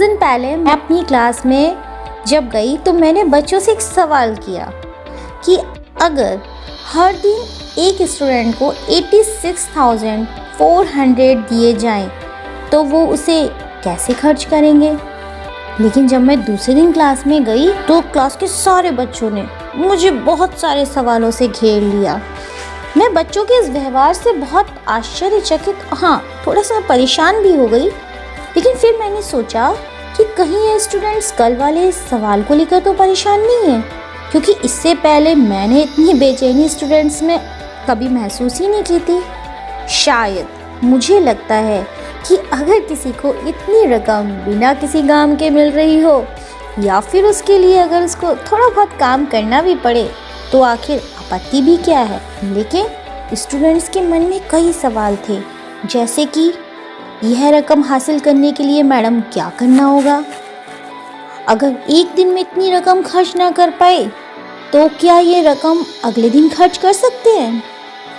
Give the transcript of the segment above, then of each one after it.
दिन पहले मैं अपनी क्लास में जब गई तो मैंने बच्चों से एक सवाल किया कि अगर हर दिन एक स्टूडेंट को 86,400 दिए जाएं तो वो उसे कैसे खर्च करेंगे। लेकिन जब मैं दूसरे दिन क्लास में गई तो क्लास के सारे बच्चों ने मुझे बहुत सारे सवालों से घेर लिया। मैं बच्चों के इस व्यवहार से बहुत आश्चर्यचकित, थोड़ा सा परेशान भी हो गई। लेकिन फिर मैंने सोचा कि कहीं ये स्टूडेंट्स कल वाले सवाल को लेकर तो परेशान नहीं है, क्योंकि इससे पहले मैंने इतनी बेचैनी स्टूडेंट्स में कभी महसूस ही नहीं की थी। शायद मुझे लगता है कि अगर किसी को इतनी रकम बिना किसी काम के मिल रही हो, या फिर उसके लिए अगर उसको थोड़ा बहुत काम करना भी पड़े, तो आखिर आपत्ति भी क्या है। लेकिन स्टूडेंट्स के मन में कई सवाल थे, जैसे कि यह रकम हासिल करने के लिए मैडम क्या करना होगा, अगर एक दिन में इतनी रकम खर्च ना कर पाए तो क्या ये रकम अगले दिन खर्च कर सकते हैं।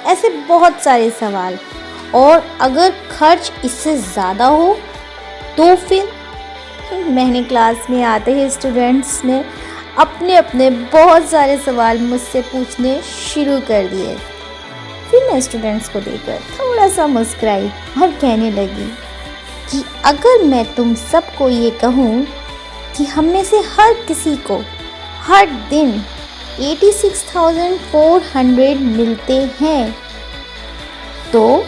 ऐसे बहुत सारे सवाल। और अगर खर्च इससे ज़्यादा हो तो फिर मैंने क्लास में आते ही स्टूडेंट्स ने अपने अपने बहुत सारे सवाल मुझसे पूछने शुरू कर दिए। फिर मैं स्टूडेंट्स को देखकर थोड़ा सा मुस्कुराई और कहने लगी कि अगर मैं तुम सबको ये कहूँ कि हम में से हर किसी को हर दिन 86,400 मिलते हैं, तो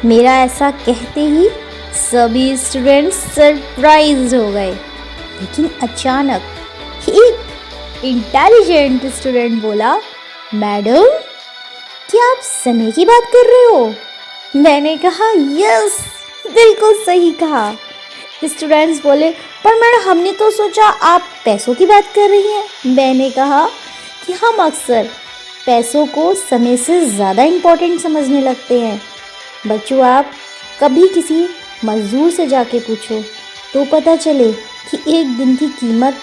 मेरा ऐसा कहते ही सभी स्टूडेंट्स सरप्राइज हो गए। लेकिन अचानक एक इंटेलिजेंट स्टूडेंट बोला, मैडम क्या आप समय की बात कर रहे हो। मैंने कहा यस, बिल्कुल सही कहा। स्टूडेंट्स बोले, पर मैडम हमने तो सोचा आप पैसों की बात कर रही हैं। मैंने कहा कि हम अक्सर पैसों को समय से ज़्यादा इम्पोर्टेंट समझने लगते हैं। बच्चों, आप कभी किसी मज़दूर से जाके पूछो तो पता चले कि एक दिन की कीमत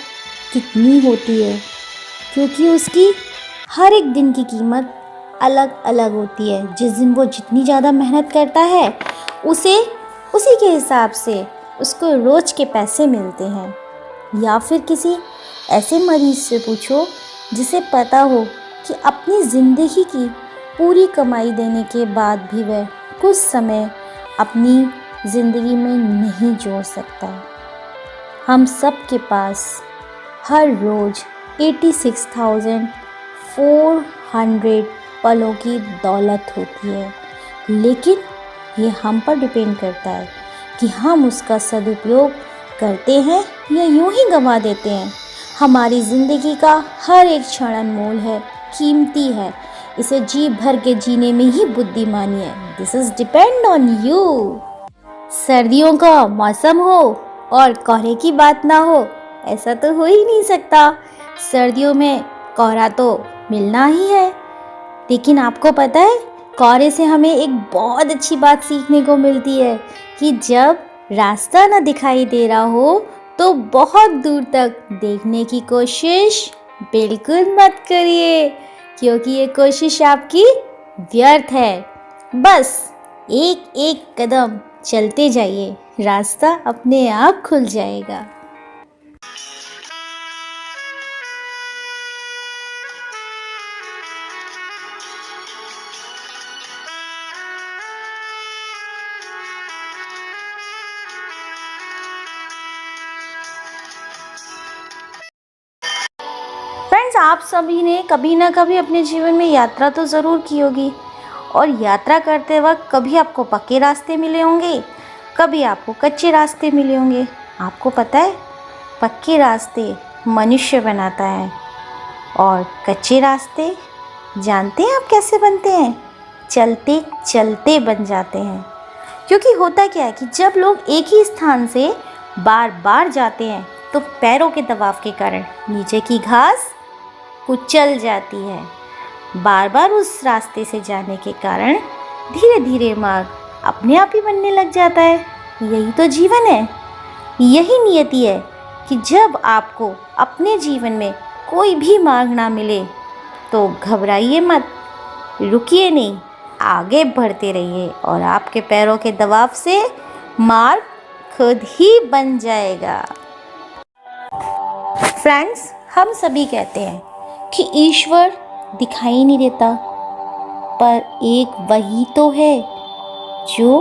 कितनी होती है, क्योंकि उसकी हर एक दिन की कीमत अलग अलग होती है। जिस दिन वो जितनी ज़्यादा मेहनत करता है उसे उसी के हिसाब से उसको रोज़ के पैसे मिलते हैं। या फिर किसी ऐसे मरीज़ से पूछो जिसे पता हो कि अपनी ज़िंदगी की पूरी कमाई देने के बाद भी वह कुछ समय अपनी ज़िंदगी में नहीं जोड़ सकता। हम सब के पास हर रोज़ 86,400 पलों की दौलत होती है, लेकिन ये हम पर डिपेंड करता है कि हम उसका सदुपयोग करते हैं या यूं ही गंवा देते हैं। हमारी ज़िंदगी का हर एक क्षण अनमोल है, कीमती है। इसे जी भर के जीने में ही बुद्धिमानी है। This is depend on you. सर्दियों का मौसम हो और कोहरे की बात ना हो, ऐसा तो हो ही नहीं सकता। सर्दियों में कोहरा तो मिलना ही है। लेकिन आपको पता है, कोहरे से हमें एक बहुत अच्छी बात सीखने को मिलती है कि जब रास्ता ना दिखाई दे रहा हो तो बहुत दूर तक देखने की कोशिश बिल्कुल मत करिए, क्योंकि ये कोशिश आपकी व्यर्थ है। बस एक एक कदम चलते जाइए, रास्ता अपने आप खुल जाएगा। फ्रेंड्स, आप सभी ने कभी ना कभी अपने जीवन में यात्रा तो ज़रूर की होगी, और यात्रा करते वक्त कभी आपको पक्के रास्ते मिले होंगे, कभी आपको कच्चे रास्ते मिले होंगे। आपको पता है, पक्के रास्ते मनुष्य बनाता है और कच्चे रास्ते जानते हैं आप कैसे बनते हैं? चलते चलते बन जाते हैं। क्योंकि होता क्या है कि जब लोग एक ही स्थान से बार बार जाते हैं तो पैरों के दबाव के कारण नीचे की घास कुचल जाती है। बार बार उस रास्ते से जाने के कारण धीरे धीरे मार्ग अपने आप ही बनने लग जाता है। यही तो जीवन है, यही नियति है कि जब आपको अपने जीवन में कोई भी मार्ग ना मिले तो घबराइए मत, रुकिए नहीं, आगे बढ़ते रहिए और आपके पैरों के दबाव से मार्ग खुद ही बन जाएगा। फ्रेंड्स, हम सभी कहते हैं कि ईश्वर दिखाई नहीं देता, पर एक वही तो है जो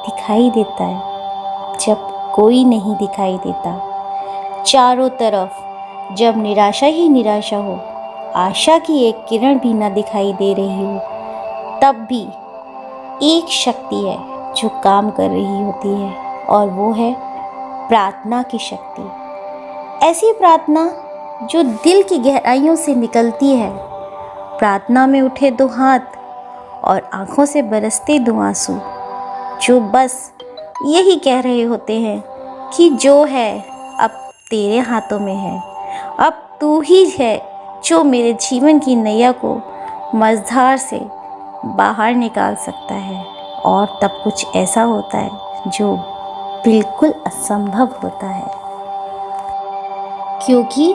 दिखाई देता है जब कोई नहीं दिखाई देता। चारों तरफ जब निराशा ही निराशा हो, आशा की एक किरण भी ना दिखाई दे रही हो, तब भी एक शक्ति है जो काम कर रही होती है, और वो है प्रार्थना की शक्ति। ऐसी प्रार्थना जो दिल की गहराइयों से निकलती है। प्रार्थना में उठे दो हाथ और आंखों से बरसते दो आंसू, जो बस यही कह रहे होते हैं कि जो है अब तेरे हाथों में है। अब तू ही है जो मेरे जीवन की नैया को मझधार से बाहर निकाल सकता है। और तब कुछ ऐसा होता है जो बिल्कुल असंभव होता है, क्योंकि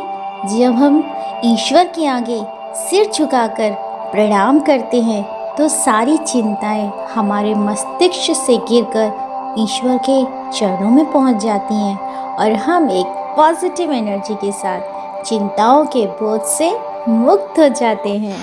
जब हम ईश्वर के आगे सिर झुकाकर प्रणाम करते हैं तो सारी चिंताएं हमारे मस्तिष्क से गिरकर ईश्वर के चरणों में पहुंच जाती हैं, और हम एक पॉजिटिव एनर्जी के साथ चिंताओं के बोझ से मुक्त हो जाते हैं।